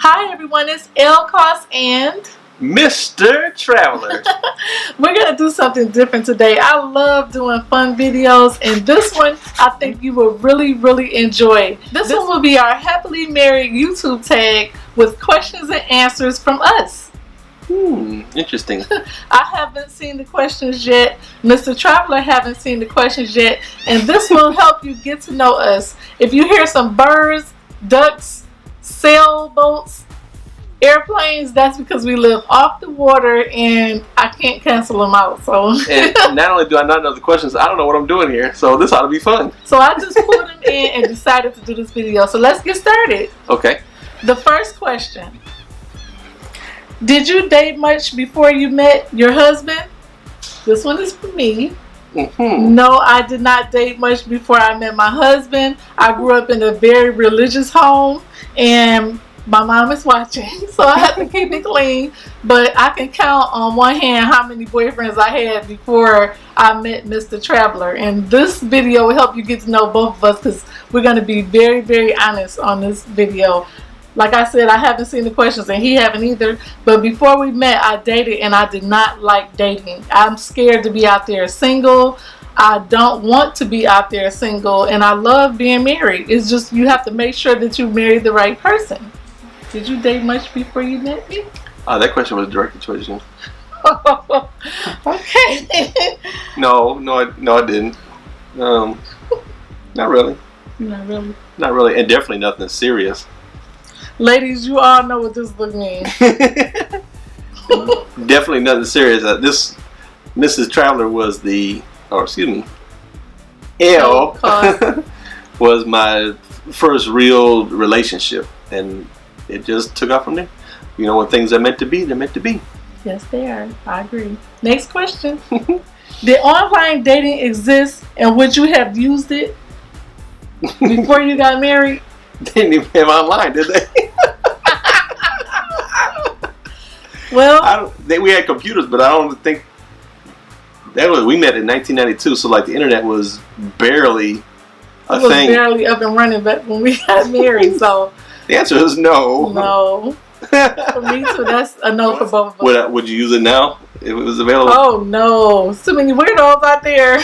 Hi everyone, it's ELLE KOS and Mr. Traveler. we're going to do something different today. I love doing fun videos, and this one I think you will really enjoy. This one will be our happily married YouTube tag with questions and answers from us. Interesting. I haven't seen the questions yet. Mr. Traveler haven't seen the questions yet, and this will help you get to know us. If you hear some birds, ducks, sailboats, airplanes, that's because we live off the water and I can't cancel them out. So and not only do I not know the questions, I don't know what I'm doing here, so this ought to be fun. So I just pulled them in and decided to do this video. So let's get started. Okay. The first question: did you date much before you met your husband? This one is for me. No, I did not date much before I met my husband. I grew up in a very religious home, and my mom is watching, so I have to keep it clean. But I can count on one hand how many boyfriends I had before I met Mr. Traveler. And this video will help you get to know both of us, because we're going to be very honest on this video. Like I said, I haven't seen the questions and he haven't either. But before we met, I dated and I did not like dating. I'm scared to be out there single. I don't want to be out there single. And I love being married. It's just you have to make sure that you marry the right person. Did you date much before you met me? That question was directed towards you. Okay. No, I didn't. Not really. Not really. Not really, and definitely nothing serious. Ladies, you all know what this look means. Definitely nothing serious. This Mrs. Traveler was ELLE was my first real relationship, and it just took off from there. You know, when things are meant to be, they're meant to be. Yes, they are. I agree. Next question. Did online dating exist, and would you have used it before you got married? They didn't even have online, did they? Well, we had computers, but I don't think we met in 1992, so like the internet was barely a thing. Barely up and running, but when we got married, so the answer is no. No. For me too, that's a no for both of us. Would you use it now if it was available? Oh no, too many weirdos out there.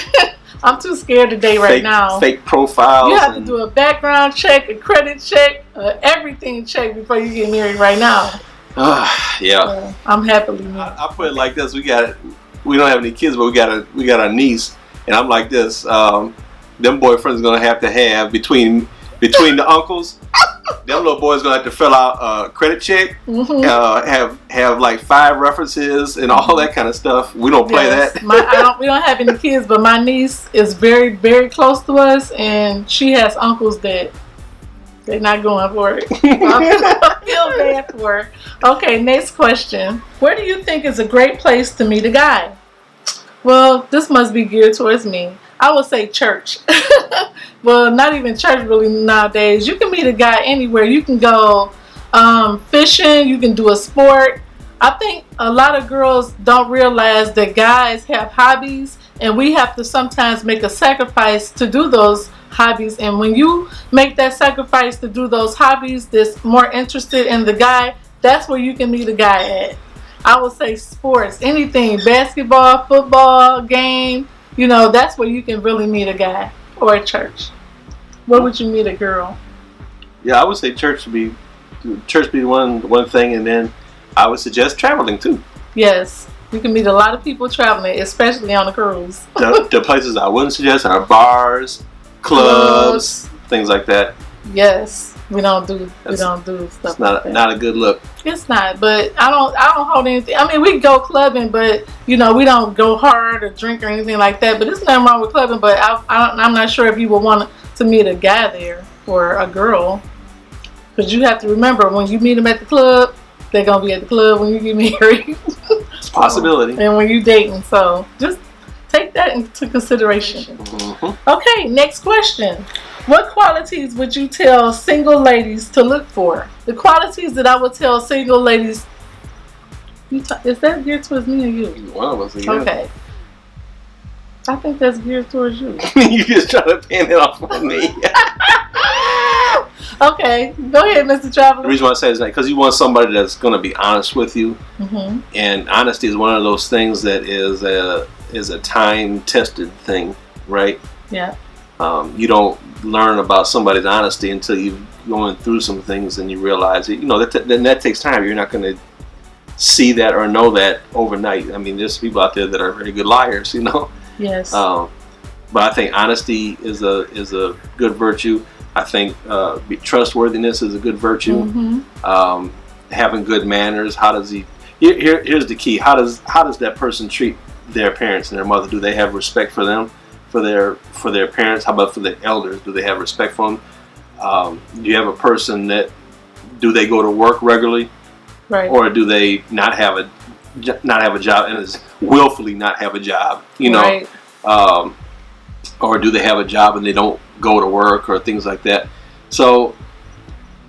I'm too scared to date right now. Fake profiles. You have to do a background check, a credit check, everything check before you get married right now. Yeah. I'm happily married. I put it like this: we don't have any kids, but we got a niece, and I'm like this: them boyfriends gonna have between the uncles. Them little boys gonna have to fill out a credit check, have like 5 references and all that kind of stuff. We don't play that. We don't have any kids, but my niece is very close to us, and she has uncles that they're not going for it. I feel bad for her. Okay, next question. Where do you think is a great place to meet a guy? Well, this must be geared towards me. I would say church. Well, not even church really nowadays. You can meet a guy anywhere. You can go fishing. You can do a sport. I think a lot of girls don't realize that guys have hobbies, and we have to sometimes make a sacrifice to do those hobbies. And when you make that sacrifice to do those hobbies that's more interested in the guy, that's where you can meet a guy at. I would say sports, anything, basketball, football, game. You know, that's where you can really meet a guy, or a church. Where would you meet a girl? Yeah, I would say church be one thing, and then I would suggest traveling too. Yes, you can meet a lot of people traveling, especially on a cruise. The places I wouldn't suggest are bars, clubs, things like that. Yes. We don't do stuff. It's not a good look. It's not, but I don't hold anything. I mean, we go clubbing, but you know, we don't go hard or drink or anything like that. But there's nothing wrong with clubbing. But I'm not sure if you would want to meet a guy there or a girl, because you have to remember, when you meet them at the club, they're gonna be at the club when you get married. It's a possibility. And when you dating, so just take that into consideration. Okay, next question. What qualities would you tell single ladies to look for? The qualities that I would tell single ladies. Is that geared towards me or you? One of us. Yeah. Okay. I think that's geared towards you. You just trying to pin it off on me. Okay, go ahead, Mr. The Traveler. reason why I say is that because you want somebody that's going to be honest with you, Mm-hmm. and honesty is one of those things that is a time-tested thing, right? Yeah. You don't learn about somebody's honesty until you've going through some things and you realize it. You know, that takes time. You're not going to see that or know that overnight. I mean, there's people out there that are very good liars, you know. Yes. But I think honesty is a good virtue. I think trustworthiness is a good virtue. Mm-hmm. Having good manners. How does he? Here's the key. How does that person treat their parents and their mother? Do they have respect for them, for their parents? How about for their elders? Do they have respect for them? Do you have a person that do they go to work regularly, Right. or do they not have a job and is willfully not have a job? You know. Right. Or do they have a job and they don't go to work or things like that? So,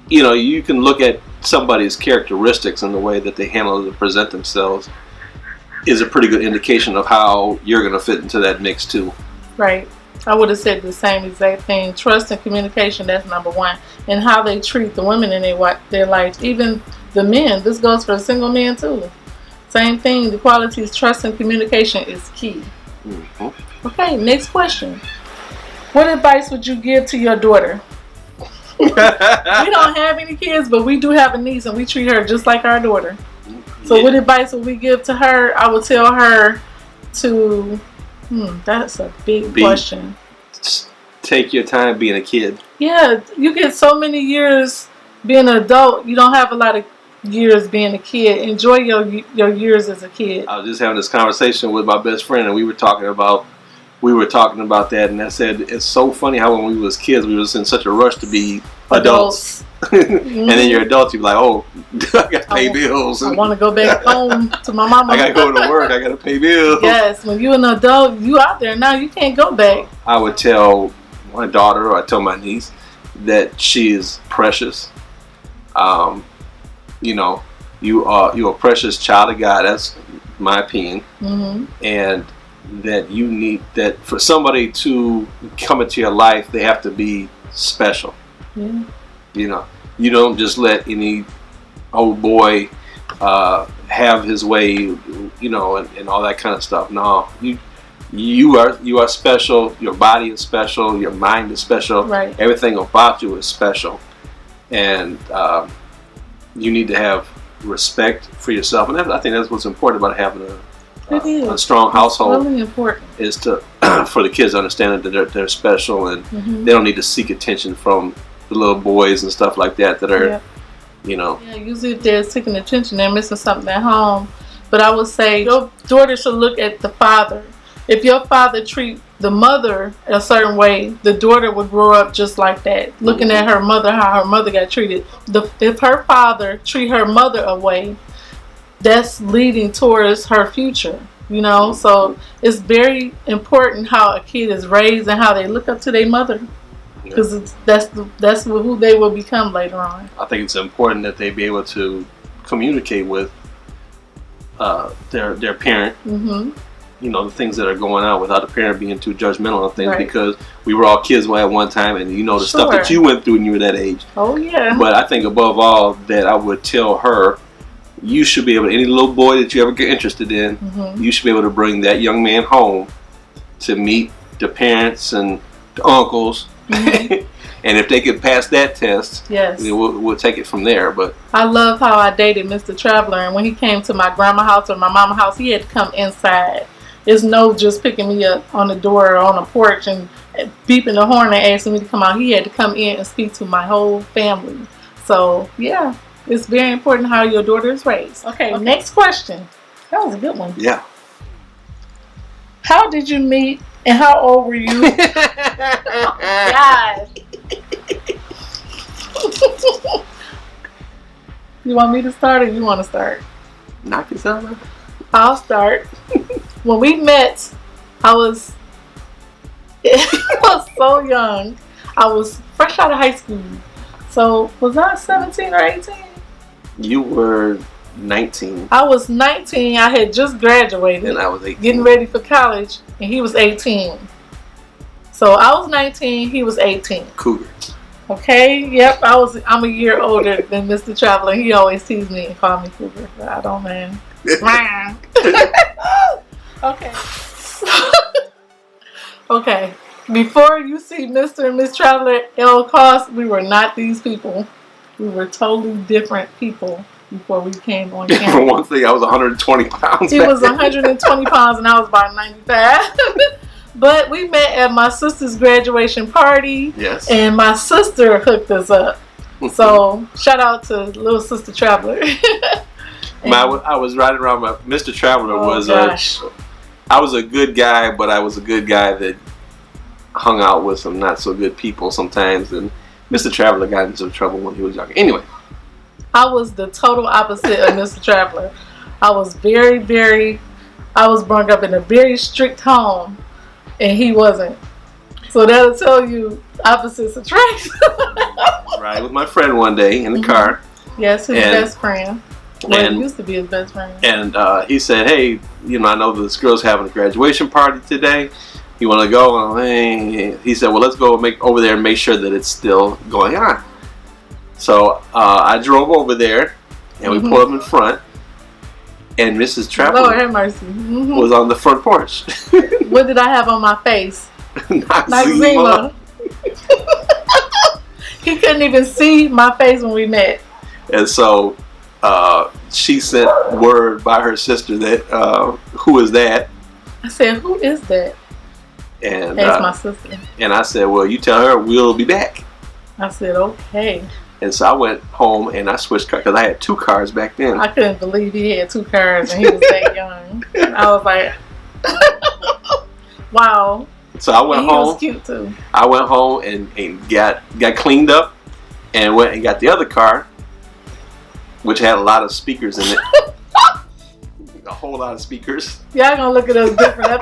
you know, you can look at somebody's characteristics and the way that they handle and present themselves is a pretty good indication of how you're going to fit into that mix too. Right. I would have said the same exact thing. Trust and communication, that's number one. And how they treat the women in their life. Even the men. This goes for single men too. Same thing. The qualities, trust and communication is key. Mm-hmm. Okay, next question. What advice would you give to your daughter? We don't have any kids, but we do have a niece, and we treat her just like our daughter. So what advice would we give to her? I would tell her to... that's a big question. Take your time being a kid. Yeah, you get so many years being an adult. You don't have a lot of years being a kid. Enjoy your years as a kid. I was just having this conversation with my best friend, and we were talking about that, and I said it's so funny how when we was kids we was in such a rush to be adults. Mm-hmm. And then you're adults, you're like, oh, I got to pay bills. I want to go back home to my mama. I got to go to work. I got to pay bills. Yes, when you're an adult, you out there now. You can't go back. I would tell my daughter, or I tell my niece, that she is precious. You know, you're a precious child of God. That's my opinion. Mm-hmm. And that you need that for somebody to come into your life, they have to be special. Yeah. You know, you don't just let any old boy have his way, you know, and all that kind of stuff. No, you are special. Your body is special. Your mind is special. Right. Everything about you is special, and you need to have respect for yourself. And I think that's what's important about having a strong household. It's really important. Is to for the kids to understand that they're special, and Mm-hmm. they don't need to seek attention from the little boys and stuff like that are, you know. Yeah, usually if they're seeking attention, they're missing something at home. But I would say your daughter should look at the father. If your father treat the mother a certain way, the daughter would grow up just like that. Looking at her mother, how her mother got treated. If her father treat her mother a way, that's leading towards her future. You know, so it's very important how a kid is raised and how they look up to their mother. Because that's who they will become later on. I think it's important that they be able to communicate with their parent. Mm-hmm. You know, the things that are going on without the parent being too judgmental of things, Right. Because we were all kids at one time, and you know the stuff that you went through when you were that age. Oh yeah. But I think above all that I would tell her, you should be able to, any little boy that you ever get interested in, Mm-hmm. you should be able to bring that young man home to meet the parents and the uncles. Mm-hmm. And if they could pass that test, Yes. then we'll take it from there. But I love how I dated Mr. Traveler, and when he came to my grandma's house or my mama's house, he had to come inside. It's no just picking me up on the door or on the porch and beeping the horn and asking me to come out. He had to come in and speak to my whole family. So, yeah, it's very important how your daughter is raised. Okay, next question. That was a good one. yeah. How did you meet and how old were you? Oh, God. You want me to start or you want to start? Knock yourself out. I'll start. When we met, I was so young. I was fresh out of high school. So, was I 17 or 18? You were 19. I was 19. I had just graduated. And I was 18. Getting ready for college, and he was 18. So, I was 19. He was 18. Cougar. Okay, yep, I'm a year older than Mr. Traveler. He always teased me and called me cougar. But I don't man. Okay. Okay. Before you see Mr. and Miss Traveler ELLE KOS, we were not these people. We were totally different people before we came on camera. For one thing, I was 120 pounds. He was 120 pounds and I was about 95. But we met at my sister's graduation party. Yes. And my sister hooked us up. So shout out to little sister Traveler. I was riding around. Mr. Traveler I was a good guy, but I was a good guy that hung out with some not so good people sometimes. And Mr. Traveler got into some trouble when he was younger. Anyway. I was the total opposite of Mr. Traveler. I was I was brought up in a very strict home. And he wasn't. So that'll tell you opposites attract. Right, with my friend one day in the car. Yes, his best friend. Well, he used to be his best friend. And he said, hey, I know this girl's having a graduation party today. You want to go? And he said, well, let's go over there and make sure that it's still going on. So I drove over there and we pulled up in front. And Mrs. Traveler Lord have mercy. was on the front porch. What did I have on my face? Noxzema. He couldn't even see my face when we met. And so she sent word by her sister that, who is that? I said, who is that? And that's my sister. And I said, well, you tell her we'll be back. I said, okay. And so I went home and I switched cars because I had 2 cars back then. I couldn't believe he had 2 cars and he was that young. I was like, wow. So I went home. He was cute too. I went home and got cleaned up and went and got the other car, which had a lot of speakers in it. A whole lot of speakers. Y'all gonna look at us different.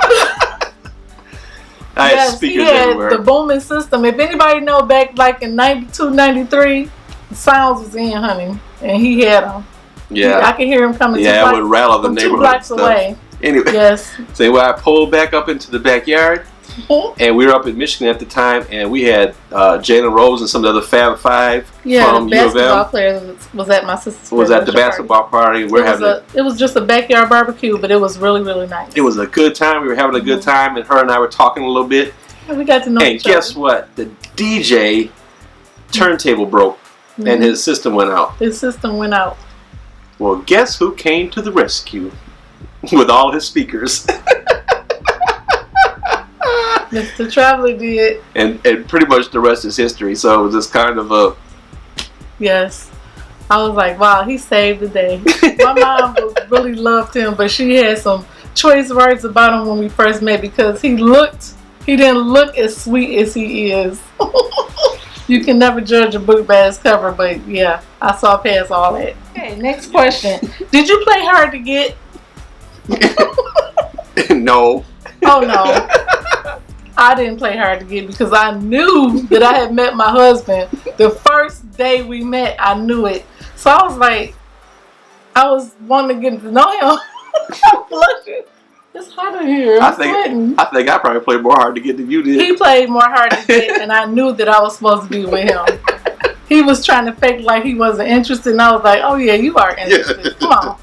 I had speakers everywhere. The booming system. If anybody know back like in 92, 93, the sounds was in, honey. And he had them. Yeah. I could hear him coming. Yeah, it would rattle the neighborhood. 2 blocks away. Anyway. Yes. So anyway, I pulled back up into the backyard. And we were up in Michigan at the time, and we had Jalen Rose and some of the other Fab Five from U of M. Yeah, the basketball player was at my sister's was at the basketball party. It was just a backyard barbecue, but it was really, really nice. It was a good time. We were having a good time, and her and I were talking a little bit. And we got to know each other. And guess what? The DJ turntable broke, and his system went out. His system went out. Well, guess who came to the rescue with all his speakers? Mr. Traveler did. And pretty much the rest is history. So it was just kind of a... Yes. I was like, wow, he saved the day. My mom really loved him, but she had some choice words about him when we first met because he didn't look as sweet as he is. You can never judge a book by its cover, but yeah, I saw past all that. Okay, next question. Did you play hard to get? No. Oh, no. I didn't play hard to get because I knew that I had met my husband. The first day we met, I knew it. So I was like, I was wanting to get to know him. I'm blushing. It's hot in here. I think I probably played more hard to get than you did. He played more hard to get, and I knew that I was supposed to be with him. He was trying to fake like he wasn't interested, and I was like, "Oh yeah, you are interested. Yeah. Come on."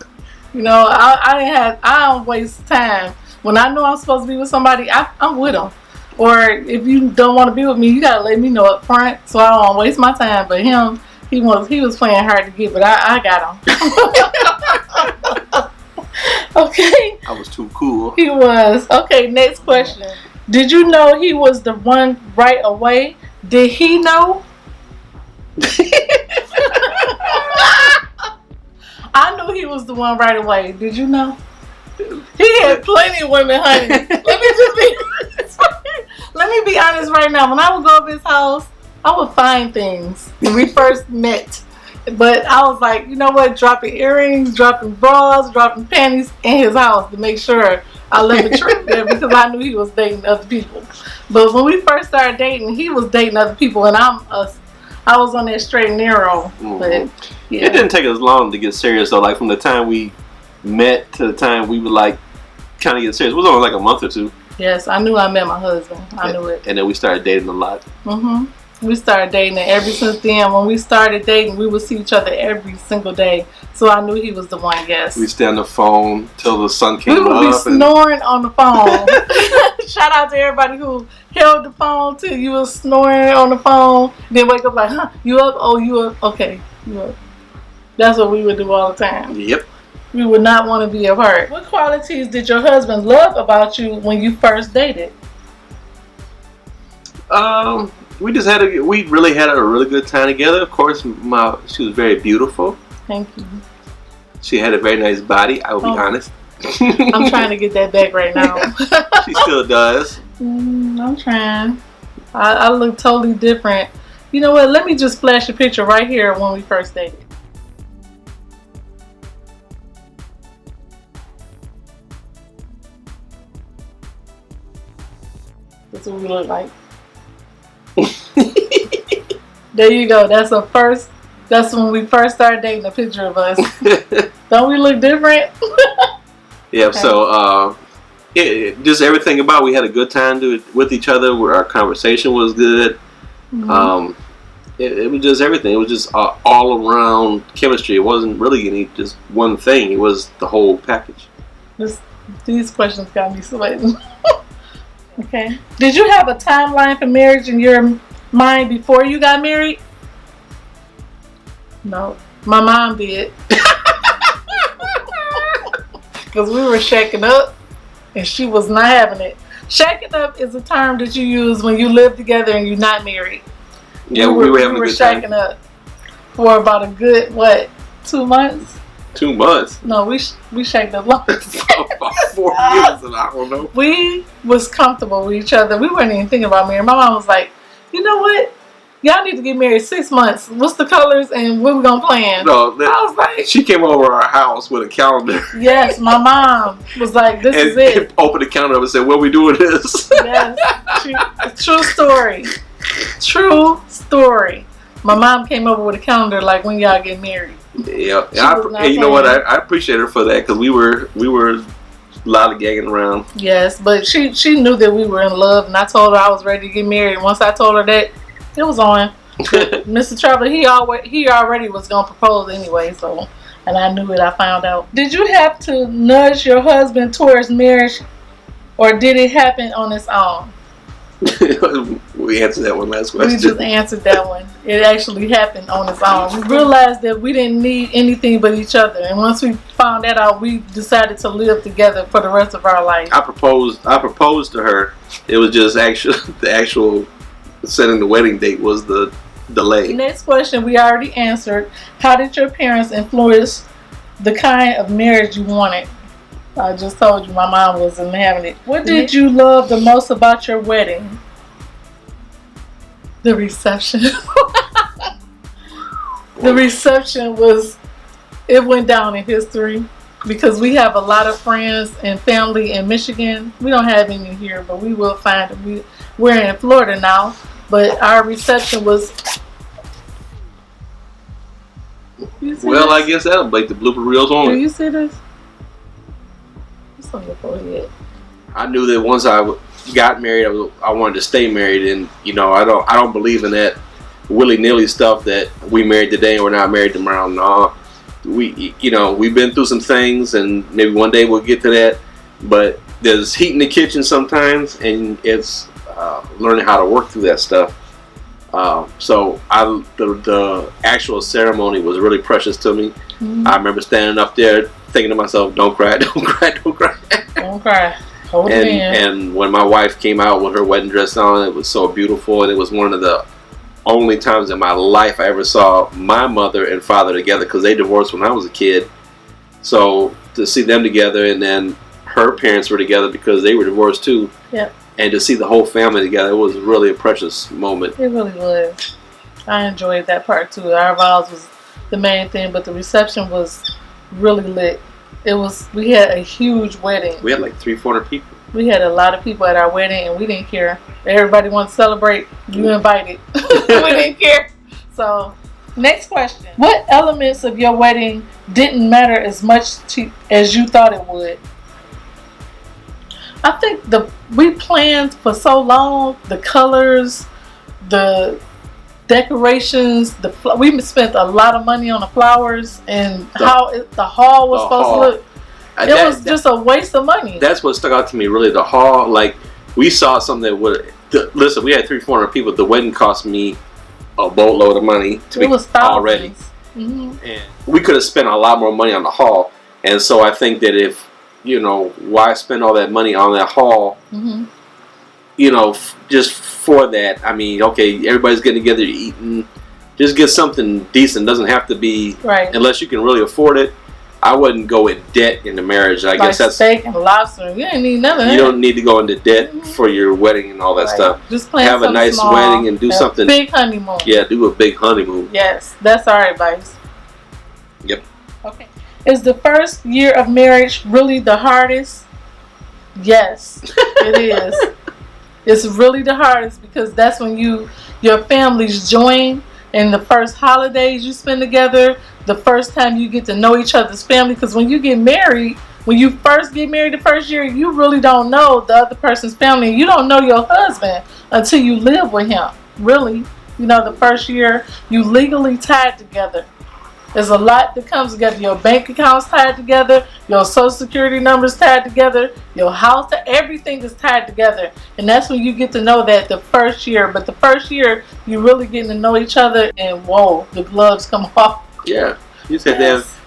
You know, I don't waste time. When I know I'm supposed to be with somebody, I'm with them. Or if you don't want to be with me, you gotta let me know up front, so I don't waste my time. But him, he was playing hard to get, but I got him. Okay. I was too cool. He was. Okay, next question. Did you know he was the one right away? Did he know? I knew he was the one right away. Did you know? He had plenty of women, honey. Let me be honest right now. When I would go up his house, I would find things when we first met. But I was like, you know what? Dropping earrings, dropping bras, dropping panties in his house to make sure I left a trick there because I knew he was dating other people. But when we first started dating, he was dating other people, and I was on that straight and narrow. But yeah. It didn't take us long to get serious though. Like from the time we met to the time we would like kind of get serious, it was only like a month or two. Yes, I knew I met my husband. I knew it. And then we started dating a lot. We started dating, and ever since then, when we started dating, we would see each other every single day. So I knew he was the one. Yes. We stay on the phone till the sun came up. We would be snoring on the phone. Shout out to everybody who held the phone till you was snoring on the phone. Then wake up like, huh? You up? Oh, you up? Okay, you up. That's what we would do all the time. Yep. We would not want to be apart. What qualities did your husband love about you when you first dated? We really had a really good time together. Of course, she was very beautiful. Thank you. She had a very nice body. I will be honest. I'm trying to get that back right now. She still does. I'm trying. I look totally different. You know what? Let me just flash a picture right here when we first dated. That's what we look like. There you go. That's when we first started dating, a picture of us. Don't we look different? Yeah, okay. So just everything about we had a good time with each other. Where our conversation was good. Mm-hmm. It was just everything. It was just all around chemistry. It wasn't really just one thing. It was the whole package. These questions got me sweating. Okay. Did you have a timeline for marriage in your mind before you got married? No. My mom did. Because we were shacking up and she was not having it. Shacking up is a term that you use when you live together and you're not married. Yeah, we were having a good time. Shacking up for about a good, 2 months? 2 months? No, we shacked up longer. About 4 years, and I don't know. We was comfortable with each other. We weren't even thinking about marriage. My mom was like, you know what? Y'all need to get married 6 months. What's the colors and what we gonna plan? No, I was like, she came over our house with a calendar. Yes, my mom was like, this is it. Opened the calendar up and said, "What we doing this?" Yes, true story. True story. My mom came over with a calendar like when y'all get married. Yeah, and you know what? I appreciate her for that because we were a lot of gagging around. Yes, but she knew that we were in love, and I told her I was ready to get married. Once I told her that, it was on. Mr. Traveler, he already was gonna propose anyway, so, and I knew it. I found out. Did you have to nudge your husband towards marriage, or did it happen on its own? We answered that one last question. We just answered that one. It actually happened on its own. We realized that we didn't need anything but each other, and once we found that out, we decided to live together for the rest of our life. I proposed to her. It was just the actual setting the wedding date was the delay. Next question we already answered. How did your parents influence the kind of marriage you wanted? I just told you my mom wasn't having it. What did you love the most about your wedding? The reception. The reception went down in history because we have a lot of friends and family in Michigan. We don't have any here, but we will find them. We're in Florida now, but our reception was... Well, I guess that'll make the blooper reels on. Do you see this? It's on your forehead. I knew that once I got married, I wanted to stay married, and I don't believe in that willy-nilly stuff that we married today and we're not married tomorrow. No, we've been through some things, and maybe one day we'll get to that. But there's heat in the kitchen sometimes, and it's learning how to work through that stuff. So the actual ceremony was really precious to me. Mm-hmm. I remember standing up there thinking to myself, "Don't cry, don't cry, don't cry." Don't cry. Hold it in. And when my wife came out with her wedding dress on, it was so beautiful, and it was one of the only times in my life I ever saw my mother and father together, because they divorced when I was a kid. So to see them together, and then her parents were together because they were divorced too. Yep. And to see the whole family together, it was really a precious moment. It really was. I enjoyed that part too. Our vows was the main thing, but the reception was really lit. We had a huge wedding. We had like 300-400 people. We had a lot of people at our wedding, and we didn't care. Everybody wanted to celebrate. You invited. We didn't care. So, next question. What elements of your wedding didn't matter as much as you thought it would? I think we planned for so long, the colors, the decorations, we spent a lot of money on the flowers and how the hall was supposed to look. It was just a waste of money. That's what stuck out to me, really. The hall, like, we saw something that would... Listen, we had 300-400 people. The wedding cost me a boatload of money to it was already. Mm-hmm. And we could have spent a lot more money on the hall. And so I think that if, you know, why spend all that money on that hall, mm-hmm. you know, just for that? I mean, okay, everybody's getting together, eating. Just get something decent. Doesn't have to be... Right. Unless you can really afford it. I wouldn't go in debt in the marriage. I guess that's steak and lobster. You ain't need none of that. You don't need to go into debt for your wedding and all that stuff. Just have a nice small, wedding and do something. Big honeymoon. Yeah, do a big honeymoon. Yes, that's our advice. Yep. Okay. Is the first year of marriage really the hardest? Yes, it is. It's really the hardest because that's when your families join, and the first holidays you spend together. The first time you get to know each other's family, because when you get married, when you first get married the first year, you really don't know the other person's family. You don't know your husband until you live with him. Really, you know, the first year you legally tied together. There's a lot that comes together. Your bank account's tied together. Your social security number's tied together. Your house, everything is tied together. And that's when you get to know that the first year. But the first year, you're really getting to know each other, and whoa, the gloves come off. Yeah, you said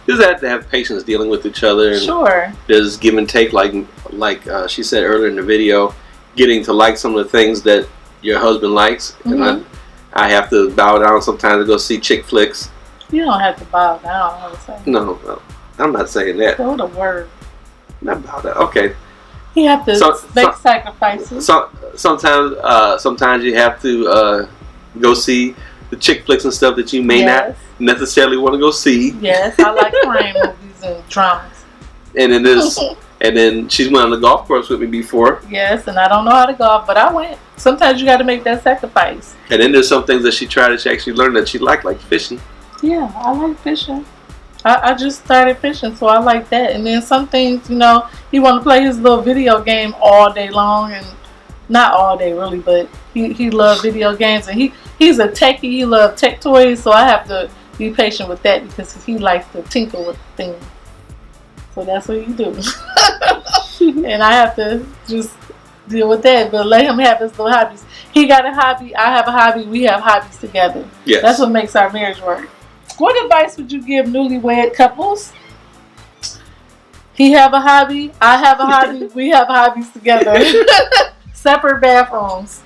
you have to have patience dealing with each other. And sure. There's give and take, like she said earlier in the video, getting to like some of the things that your husband likes. Mm-hmm. And I have to bow down sometimes to go see chick flicks. You don't have to bow down all the time. No, I'm not saying that. Go to word. Not bow down. Okay. You have to make sacrifices. Sometimes you have to go see the chick flicks and stuff that you may not necessarily want to go see. Yes, I like crime movies and dramas. And then she's went on the golf course with me before. Yes, and I don't know how to golf, but I went. Sometimes you got to make that sacrifice. And then there's some things that she tried that she actually learned that she liked, like fishing. Yeah, I like fishing. I just started fishing, so I like that. And then some things, you know, he want to play his little video game all day long, and not all day really, but he loves video games, and he's a techie. He loves tech toys, so I have to be patient with that because he likes to tinker with things. So that's what you do. And I have to just deal with that, but let him have his little hobbies. He got a hobby, I have a hobby, we have hobbies together. Yes. That's what makes our marriage work. What advice would you give newlywed couples? He have a hobby, I have a hobby, we have hobbies together. Separate bathrooms.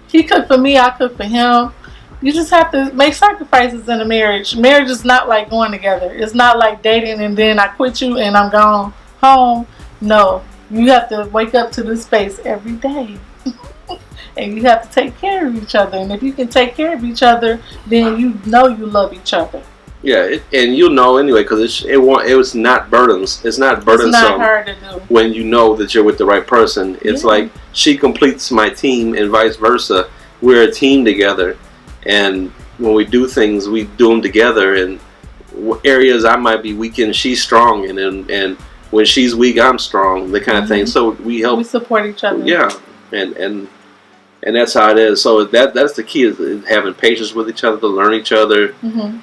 He cooked for me, I cook for him. You just have to make sacrifices in a marriage. Marriage is not like going together. It's not like dating and then I quit you and I'm gone home. No, you have to wake up to this space every day. And you have to take care of each other. And if you can take care of each other, then you know you love each other. Yeah, and you'll know anyway because it was not burdens. It's not burdensome. It's not hard to do. When you know that you're with the right person. It's like she completes my team and vice versa. We're a team together. And when we do things, we do them together. And areas I might be weak in, she's strong in. And when she's weak, I'm strong. The kind of thing. So we help. We support each other. Yeah, and that's how it is. So that's the key is having patience with each other to learn each other. Mm-hmm.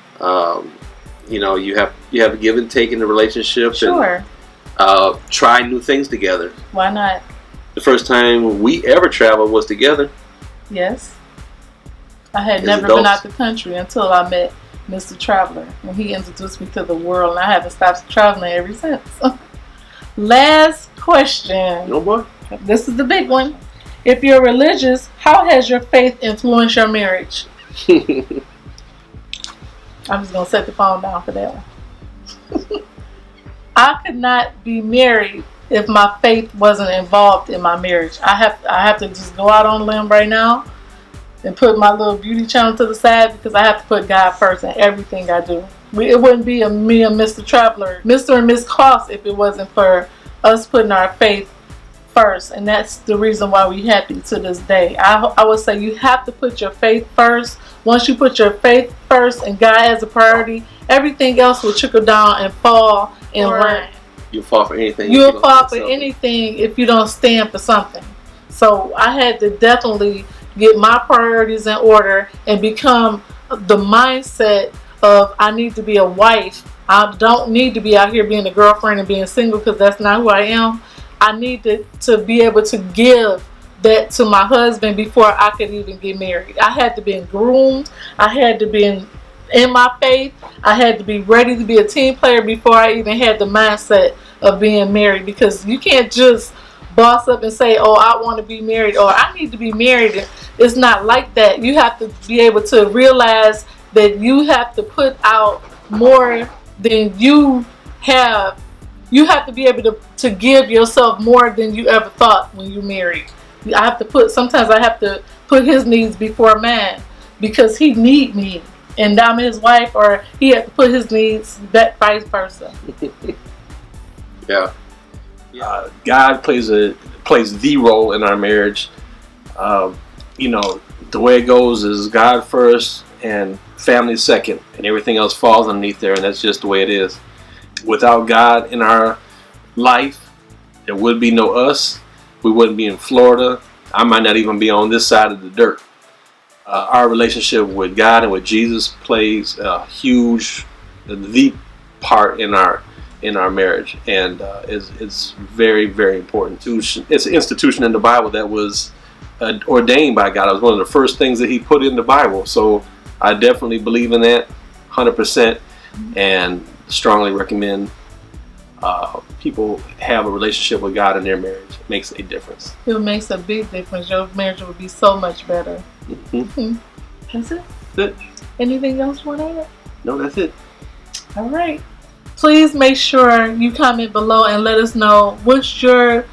You know, you have to give and take in the relationship. Sure. And try new things together. Why not? The first time we ever traveled was together. Yes. I had never been out the country until I met Mr. Traveler. And he introduced me to the world. And I haven't stopped traveling ever since. Last question. No more. This is the big one. If you're religious, how has your faith influenced your marriage? I'm just going to set the phone down for that one. I could not be married if my faith wasn't involved in my marriage. I have to just go out on a limb right now and put my little beauty channel to the side because I have to put God first in everything I do. It wouldn't be me and Mr. Traveler, Mr. and Miss Cross if it wasn't for us putting our faith first, and that's the reason why we're happy to this day. I would say you have to put your faith first. Once you put your faith first and God as a priority, everything else will trickle down and fall in line. You'll fall for anything. You'll fall for anything if you don't stand for something. So I had to definitely get my priorities in order, and become the mindset of I need to be a wife. I don't need to be out here being a girlfriend and being single, because that's not who I am. I need to be able to give that to my husband before I could even get married. I had to be groomed. I had to be in my faith. I had to be ready to be a team player before I even had the mindset of being married, because you can't just boss up and say, oh, I want to be married, or I need to be married. It's not like that. You have to be able to realize that you have to put out more than you have. You have to be able to give yourself more than you ever thought when you married. Sometimes I have to put his needs before mine, because he need me and I'm his wife, or he had to put his needs, that vice versa. Yeah. God plays the role in our marriage. The way it goes is God first and family second, and everything else falls underneath there, and that's just the way it is. Without God in our life, there would be no us. We wouldn't be in Florida. I might not even be on this side of the dirt. Our relationship with God and with Jesus plays a huge, the part in our marriage, and it's very, very important. It's an institution in the Bible that was ordained by God. It was one of the first things that He put in the Bible. So I definitely believe in that 100%, and strongly recommend people have a relationship with God in their marriage. It makes a difference. It makes a big difference. Your marriage would be so much better. Mm-hmm. That's it. That's it. Anything else you want to add? No, that's it. All right. Please make sure you comment below and let us know what's your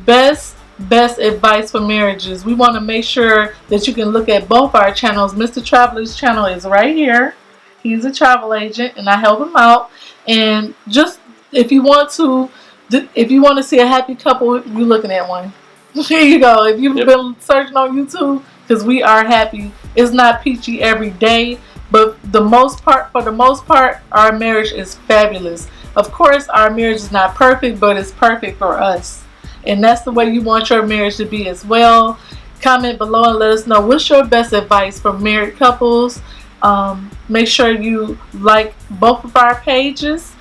best advice for marriages. We want to make sure that you can look at both our channels. Mr. Traveler's channel is right here. He's a travel agent, and I help him out. And just if you want to see a happy couple, you're looking at one. Here you go. If you've been searching on YouTube, because we are happy. It's not peachy every day, but for the most part, our marriage is fabulous. Of course, our marriage is not perfect, but it's perfect for us. And that's the way you want your marriage to be as well. Comment below and let us know what's your best advice for married couples. Make sure you like both of our pages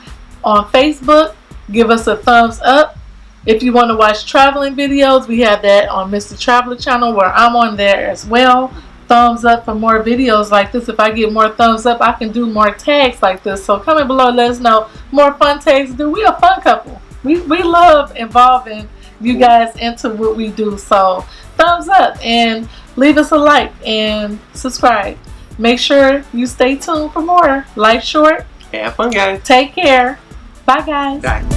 on Facebook. Give us a thumbs up. If you want to watch traveling videos, we have that on Mr. Traveler channel, where I'm on there as well. Thumbs up for more videos like this. If I get more thumbs up, I can do more tags like this. So comment below, let us know more fun tags to do. We a fun couple. We love involving you guys into what we do. So thumbs up and leave us a like and subscribe. Make sure you stay tuned for more. Life short. Have fun, guys. Take care. Bye, guys. Bye.